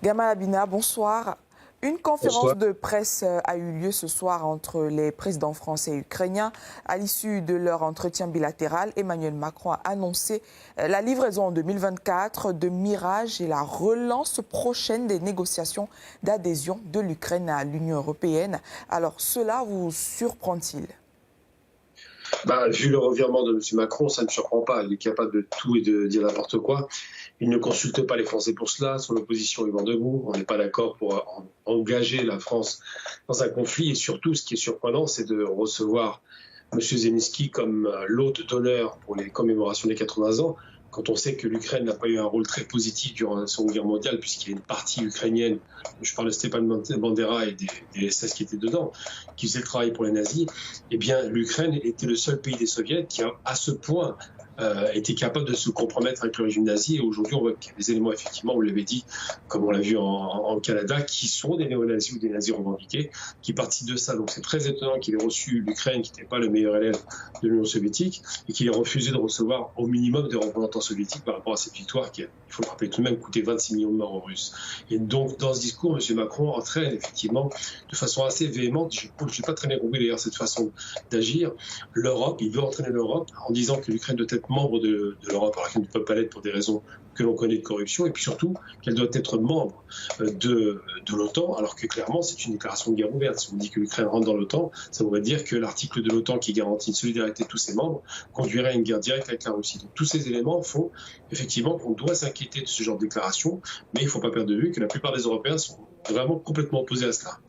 Gamal Abina, bonsoir. Une conférence Bonsoir. de presse a eu lieu ce soir entre les présidents français et ukrainiens. À l'issue de leur entretien bilatéral, Emmanuel Macron a annoncé la livraison en 2024 de Mirage et la relance prochaine des négociations d'adhésion de l'Ukraine à l'Union européenne. Alors, cela vous surprend-il ? Vu le revirement de M. Macron, ça ne me surprend pas. Il est capable de tout et de dire n'importe quoi. Il ne consulte pas les Français pour cela. Son opposition est vent debout. On n'est pas d'accord pour engager la France dans un conflit. Et surtout, ce qui est surprenant, c'est de recevoir M. Zelensky comme l'hôte d'honneur pour les commémorations des 80 ans, quand on sait que l'Ukraine n'a pas eu un rôle très positif durant la Seconde Guerre mondiale, puisqu'il y a une partie ukrainienne, je parle de Stepan Bandera et des SS qui étaient dedans, qui faisaient le travail pour les nazis, eh bien l'Ukraine était le seul pays des soviets qui a à ce point été capable de se compromettre avec le régime nazi. Et aujourd'hui, on voit qu'il y a des éléments, effectivement, vous l'avez dit, comme on l'a vu en Canada, qui sont des néo-nazis ou des nazis revendiqués, qui participent de ça. Donc c'est très étonnant qu'il ait reçu l'Ukraine, qui n'était pas le meilleur élève de l'Union soviétique, et qu'il ait refusé de recevoir au minimum des représentants soviétiques par rapport à cette victoire qui, il faut le rappeler tout de même, coûté 26 millions de morts aux Russes. Et donc, dans ce discours, M. Macron entraîne effectivement de façon assez véhémente, je n'ai pas très bien compris d'ailleurs cette façon d'agir, l'Europe. Il veut entraîner l'Europe en disant que l'Ukraine doit être membre de l'Europe, alors qu'elle ne peut pas l'être pour des raisons que l'on connaît de corruption, et puis surtout qu'elle doit être membre de l'OTAN, alors que clairement c'est une déclaration de guerre ouverte. Si on dit que l'Ukraine rentre dans l'OTAN, ça voudrait dire que l'article de l'OTAN qui garantit une solidarité de tous ses membres conduirait à une guerre directe avec la Russie. Donc tous ces éléments font effectivement qu'on doit s'inquiéter de ce genre de déclaration, mais il ne faut pas perdre de vue que la plupart des Européens sont vraiment complètement opposés à cela.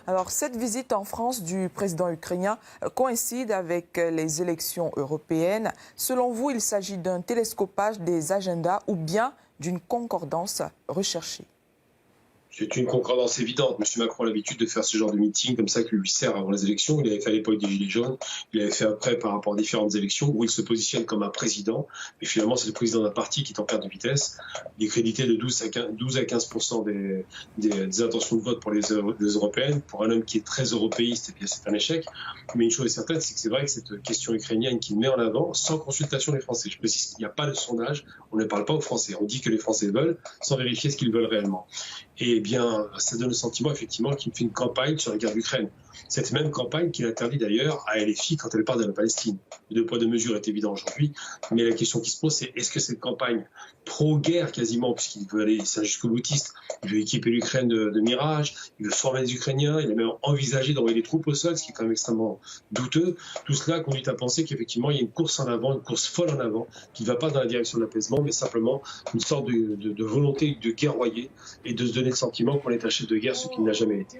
Alors, cette visite en France du président ukrainien coïncide avec les élections européennes. Selon vous, il s'agit d'un télescopage des agendas ou bien d'une concordance recherchée ? C'est une concordance évidente. M. Macron a l'habitude de faire ce genre de meeting comme ça qui lui sert avant les élections. Il avait fait à l'époque des Gilets jaunes, il avait fait après par rapport à différentes élections où il se positionne comme un président. Mais finalement, c'est le président d'un parti qui est en perte de vitesse. Il est crédité de 12 à 15% des intentions de vote pour les européennes. Pour un homme qui est très européiste, eh bien, c'est un échec. Mais une chose est certaine, c'est que c'est vrai que cette question ukrainienne qu'il met en avant, sans consultation des Français. Je précise qu'il n'y a pas de sondage, on ne parle pas aux Français. On dit que les Français veulent, sans vérifier ce qu'ils veulent réellement. Et bien, ça donne le sentiment, effectivement, qu'il fait une campagne sur la guerre d'Ukraine. Cette même campagne qu'il interdit d'ailleurs à LFI quand elle parle de la Palestine. Le deux poids, deux mesures est évident aujourd'hui, mais la question qui se pose, c'est est-ce que cette campagne pro-guerre quasiment, puisqu'il veut aller, c'est un jusqu'au boutiste, il veut équiper l'Ukraine de Mirage, il veut former les Ukrainiens, il a même envisagé d'envoyer des troupes au sol, ce qui est quand même extrêmement douteux. Tout cela conduit à penser qu'effectivement, il y a une course en avant, une course folle en avant, qui ne va pas dans la direction de l'apaisement, mais simplement une sorte de volonté de guerroyer et de se donner le sentiment qu'on est un chef de guerre, ce qu'il n'a jamais été.